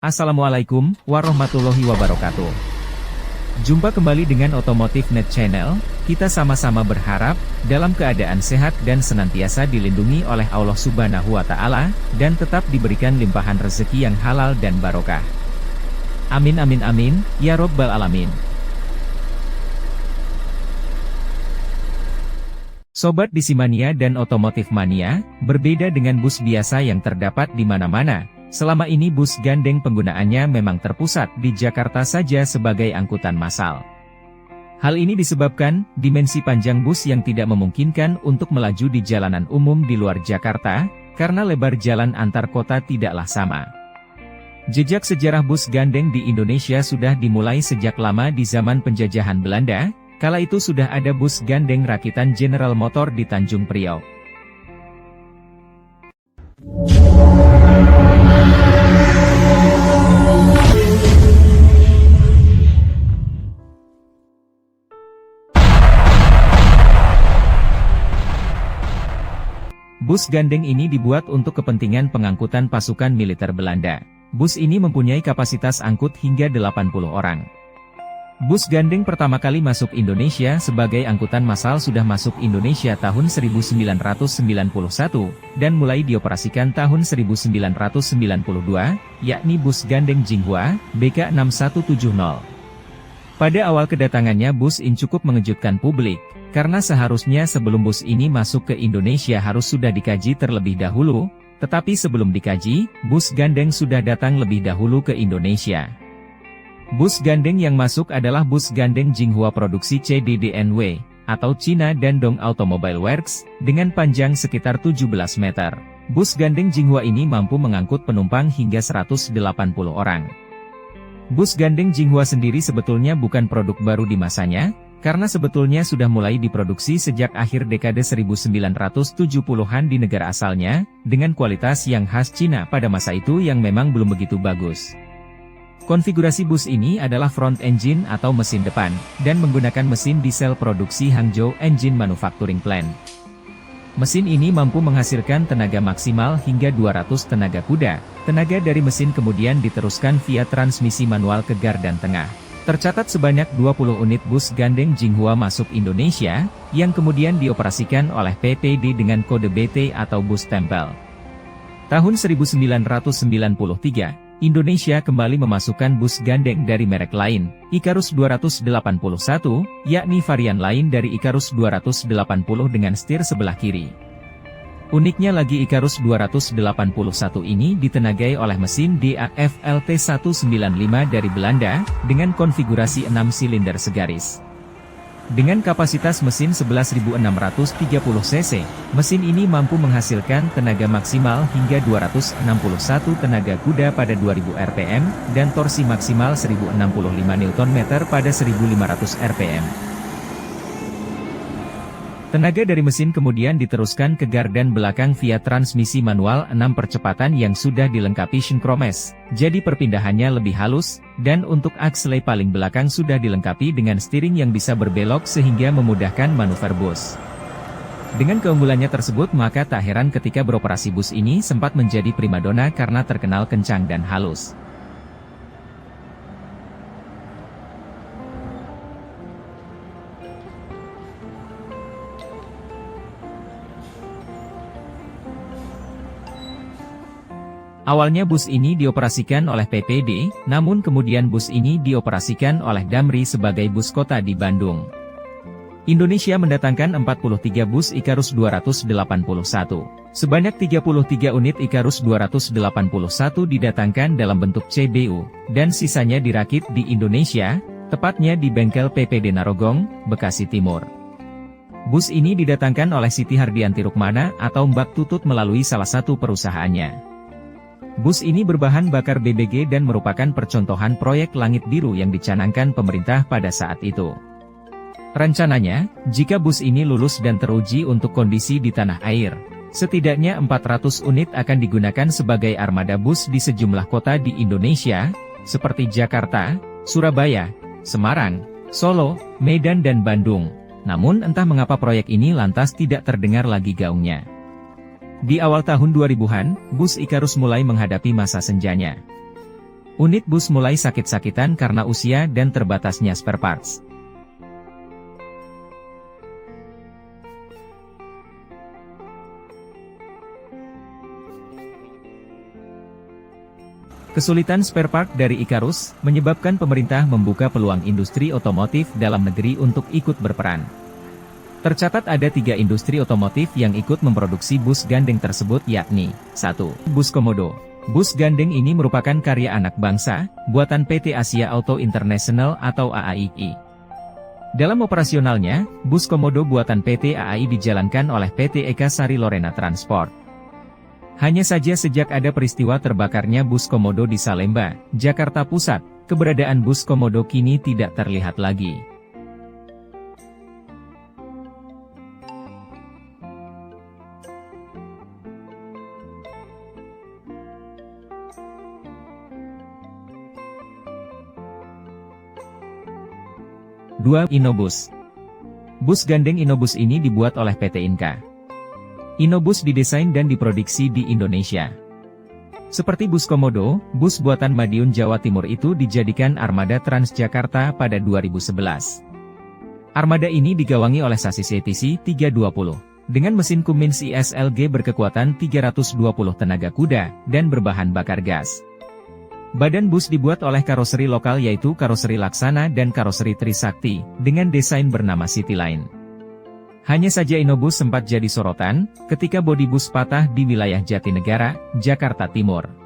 Assalamualaikum warahmatullahi wabarakatuh. Jumpa kembali dengan Otomotif Net Channel. Kita sama-sama berharap dalam keadaan sehat dan senantiasa dilindungi oleh Allah Subhanahu wa Ta'ala, dan tetap diberikan limpahan rezeki yang halal dan barokah. Amin amin amin ya robbal alamin. Sobat Disimania dan Otomotif Mania, berbeda dengan bus biasa yang terdapat di mana-mana. Selama ini bus gandeng penggunaannya memang terpusat di Jakarta saja sebagai angkutan massal. Hal ini disebabkan dimensi panjang bus yang tidak memungkinkan untuk melaju di jalanan umum di luar Jakarta, karena lebar jalan antar kota tidaklah sama. Jejak sejarah bus gandeng di Indonesia sudah dimulai sejak lama di zaman penjajahan Belanda. Kala itu sudah ada bus gandeng rakitan General Motor di Tanjung Priok. Bus gandeng ini dibuat untuk kepentingan pengangkutan pasukan militer Belanda. Bus ini mempunyai kapasitas angkut hingga 80 orang. Bus gandeng pertama kali masuk Indonesia sebagai angkutan massal sudah masuk Indonesia tahun 1991, dan mulai dioperasikan tahun 1992, yakni bus gandeng Jinghua, BK6170. Pada awal kedatangannya bus ini cukup mengejutkan publik, karena seharusnya sebelum bus ini masuk ke Indonesia harus sudah dikaji terlebih dahulu, tetapi sebelum dikaji, bus gandeng sudah datang lebih dahulu ke Indonesia. Bus gandeng yang masuk adalah bus gandeng Jinghua produksi CDDNW, atau China Dandong Automobile Works, dengan panjang sekitar 17 meter. Bus gandeng Jinghua ini mampu mengangkut penumpang hingga 180 orang. Bus gandeng Jinghua sendiri sebetulnya bukan produk baru di masanya, karena sebetulnya sudah mulai diproduksi sejak akhir dekade 1970-an di negara asalnya, dengan kualitas yang khas Cina pada masa itu yang memang belum begitu bagus. Konfigurasi bus ini adalah front engine atau mesin depan, dan menggunakan mesin diesel produksi Hangzhou Engine Manufacturing Plant. Mesin ini mampu menghasilkan tenaga maksimal hingga 200 tenaga kuda. Tenaga dari mesin kemudian diteruskan via transmisi manual ke gardan tengah. Tercatat sebanyak 20 unit bus gandeng Jinghua masuk Indonesia, yang kemudian dioperasikan oleh PPD dengan kode BT atau bus tempel. Tahun 1993, Indonesia kembali memasukkan bus gandeng dari merek lain, Ikarus 281, yakni varian lain dari Ikarus 280 dengan setir sebelah kiri. Uniknya lagi Ikarus 281 ini ditenagai oleh mesin DAF LT195 dari Belanda, dengan konfigurasi 6 silinder segaris. Dengan kapasitas mesin 11.630 cc, mesin ini mampu menghasilkan tenaga maksimal hingga 261 tenaga kuda pada 2000 rpm, dan torsi maksimal 1065 Nm pada 1500 rpm. Tenaga dari mesin kemudian diteruskan ke gardan belakang via transmisi manual 6 percepatan yang sudah dilengkapi synkromes, jadi perpindahannya lebih halus, dan untuk aksele paling belakang sudah dilengkapi dengan steering yang bisa berbelok sehingga memudahkan manuver bus. Dengan keunggulannya tersebut maka tak heran ketika beroperasi bus ini sempat menjadi primadona karena terkenal kencang dan halus. Awalnya bus ini dioperasikan oleh PPD, namun kemudian bus ini dioperasikan oleh Damri sebagai bus kota di Bandung. Indonesia mendatangkan 43 bus Ikarus 281. Sebanyak 33 unit Ikarus 281 didatangkan dalam bentuk CBU, dan sisanya dirakit di Indonesia, tepatnya di bengkel PPD Narogong, Bekasi Timur. Bus ini didatangkan oleh Siti Hardianti Rukmana atau Mbak Tutut melalui salah satu perusahaannya. Bus ini berbahan bakar BBG dan merupakan percontohan proyek Langit Biru yang dicanangkan pemerintah pada saat itu. Rencananya, jika bus ini lulus dan teruji untuk kondisi di tanah air, setidaknya 400 unit akan digunakan sebagai armada bus di sejumlah kota di Indonesia, seperti Jakarta, Surabaya, Semarang, Solo, Medan dan Bandung. Namun entah mengapa proyek ini lantas tidak terdengar lagi gaungnya. Di awal tahun 2000-an, bus Ikarus mulai menghadapi masa senjanya. Unit bus mulai sakit-sakitan karena usia dan terbatasnya spare parts. Kesulitan spare part dari Ikarus, menyebabkan pemerintah membuka peluang industri otomotif dalam negeri untuk ikut berperan. Tercatat ada 3 industri otomotif yang ikut memproduksi bus gandeng tersebut yakni, 1. Bus Komodo. Bus gandeng ini merupakan karya anak bangsa, buatan PT Asia Auto International atau AAII. Dalam operasionalnya, bus Komodo buatan PT AAI dijalankan oleh PT Eka Sari Lorena Transport. Hanya saja sejak ada peristiwa terbakarnya bus Komodo di Salemba, Jakarta Pusat, keberadaan bus Komodo kini tidak terlihat lagi. Dua, Inobus. Bus gandeng Inobus ini dibuat oleh PT Inka. Inobus didesain dan diproduksi di Indonesia. Seperti bus Komodo, bus buatan Madiun Jawa Timur itu dijadikan armada Transjakarta pada 2011. Armada ini digawangi oleh sasis ETC 320, dengan mesin Cummins ISLG berkekuatan 320 tenaga kuda, dan berbahan bakar gas. Badan bus dibuat oleh karoseri lokal yaitu karoseri Laksana dan karoseri Trisakti, dengan desain bernama Cityline. Hanya saja Inobus sempat jadi sorotan, ketika bodi bus patah di wilayah Jatinegara, Jakarta Timur.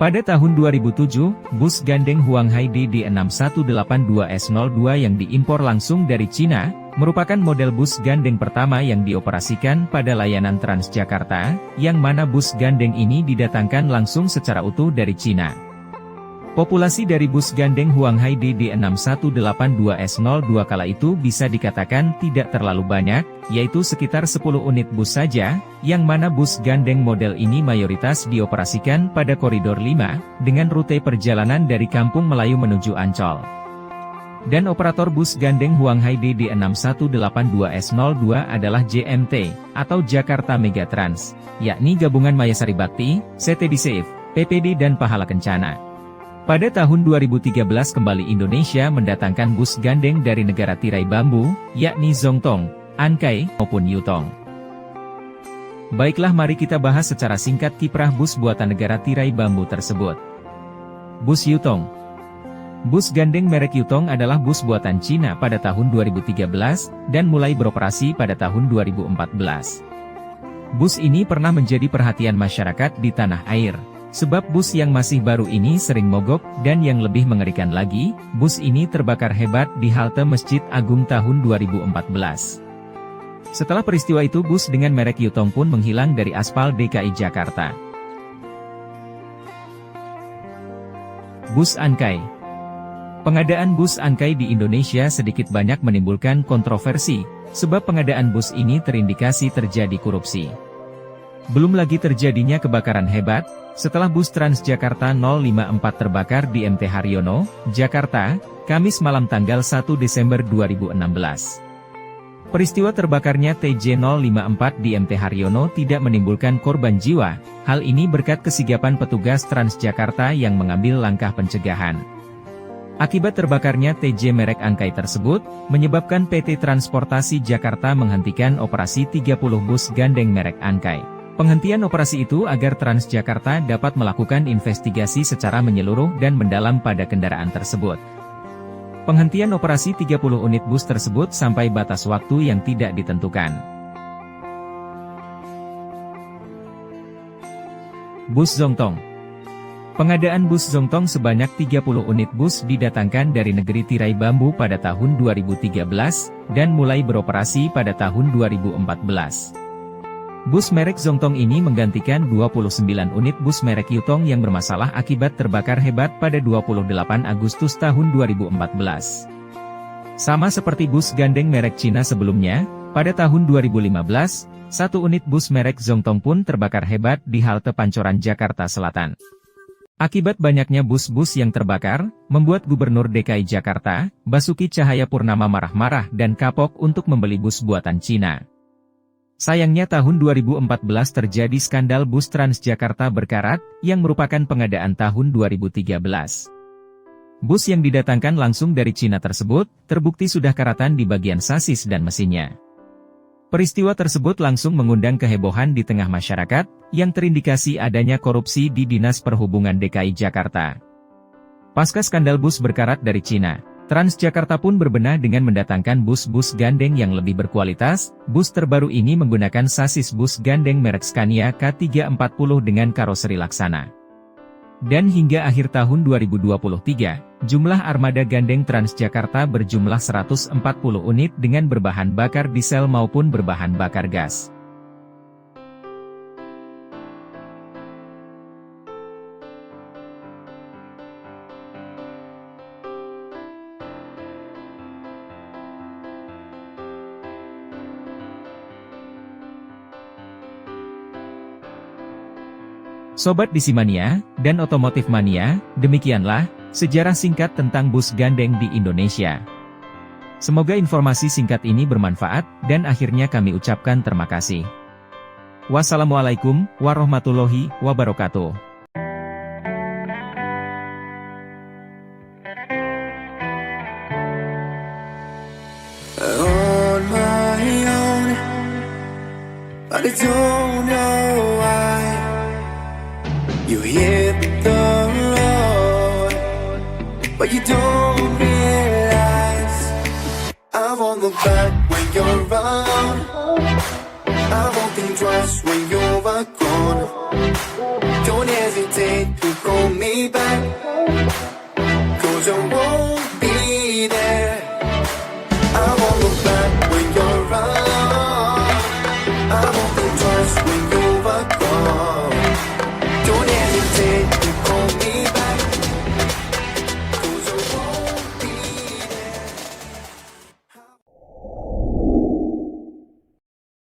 Pada tahun 2007, bus gandeng Huanghai DD6182S02 yang diimpor langsung dari Cina, merupakan model bus gandeng pertama yang dioperasikan pada layanan Transjakarta, yang mana bus gandeng ini didatangkan langsung secara utuh dari Cina. Populasi dari bus gandeng Huanghai DD6182S02 kala itu bisa dikatakan tidak terlalu banyak, yaitu sekitar 10 unit bus saja, yang mana bus gandeng model ini mayoritas dioperasikan pada koridor 5, dengan rute perjalanan dari Kampung Melayu menuju Ancol. Dan operator bus gandeng Huanghai DD6182S02 adalah JMT, atau Jakarta Megatrans, yakni Gabungan Mayasari Bakti, CTD Safe, PPD dan Pahala Kencana. Pada tahun 2013 kembali Indonesia mendatangkan bus gandeng dari negara tirai bambu, yakni Zongtong, Ankai, maupun Yutong. Baiklah, mari kita bahas secara singkat kiprah bus buatan negara tirai bambu tersebut. Bus Yutong. Bus gandeng merek Yutong adalah bus buatan Cina pada tahun 2013, dan mulai beroperasi pada tahun 2014. Bus ini pernah menjadi perhatian masyarakat di tanah air. Sebab bus yang masih baru ini sering mogok, dan yang lebih mengerikan lagi, bus ini terbakar hebat di halte Masjid Agung tahun 2014. Setelah peristiwa itu bus dengan merek Yutong pun menghilang dari aspal DKI Jakarta. Bus Ankai. Pengadaan bus Ankai di Indonesia sedikit banyak menimbulkan kontroversi, sebab pengadaan bus ini terindikasi terjadi korupsi. Belum lagi terjadinya kebakaran hebat, setelah bus Transjakarta 054 terbakar di MT Haryono, Jakarta, Kamis malam tanggal 1 Desember 2016. Peristiwa terbakarnya TJ054 di MT Haryono tidak menimbulkan korban jiwa, hal ini berkat kesigapan petugas Transjakarta yang mengambil langkah pencegahan. Akibat terbakarnya TJ merek Ankai tersebut, menyebabkan PT Transportasi Jakarta menghentikan operasi 30 bus gandeng merek Ankai. Penghentian operasi itu agar Transjakarta dapat melakukan investigasi secara menyeluruh dan mendalam pada kendaraan tersebut. Penghentian operasi 30 unit bus tersebut sampai batas waktu yang tidak ditentukan. Bus Zongtong. Pengadaan bus Zongtong sebanyak 30 unit bus didatangkan dari negeri tirai bambu pada tahun 2013, dan mulai beroperasi pada tahun 2014. Bus merek Zongtong ini menggantikan 29 unit bus merek Yutong yang bermasalah akibat terbakar hebat pada 28 Agustus tahun 2014. Sama seperti bus gandeng merek Cina sebelumnya, pada tahun 2015, satu unit bus merek Zongtong pun terbakar hebat di halte Pancoran Jakarta Selatan. Akibat banyaknya bus-bus yang terbakar, membuat Gubernur DKI Jakarta, Basuki Cahayapurnama marah-marah dan kapok untuk membeli bus buatan Cina. Sayangnya tahun 2014 terjadi skandal bus Transjakarta berkarat, yang merupakan pengadaan tahun 2013. Bus yang didatangkan langsung dari Cina tersebut, terbukti sudah karatan di bagian sasis dan mesinnya. Peristiwa tersebut langsung mengundang kehebohan di tengah masyarakat, yang terindikasi adanya korupsi di Dinas Perhubungan DKI Jakarta. Pasca skandal bus berkarat dari Cina, Transjakarta pun berbenah dengan mendatangkan bus-bus gandeng yang lebih berkualitas. Bus terbaru ini menggunakan sasis bus gandeng merek Scania K340 dengan karoseri laksana. Dan hingga akhir tahun 2023, jumlah armada gandeng Transjakarta berjumlah 140 unit dengan berbahan bakar diesel maupun berbahan bakar gas. Sobat DC Mania dan Otomotif Mania, demikianlah sejarah singkat tentang bus gandeng di Indonesia. Semoga informasi singkat ini bermanfaat, dan akhirnya kami ucapkan terima kasih. Wassalamualaikum warahmatullahi wabarakatuh. On my own, but I don't know why. You hit the road, but you don't realize I won't look back when you're around. I won't think twice when you're gone. Don't hesitate to call me back, 'cause I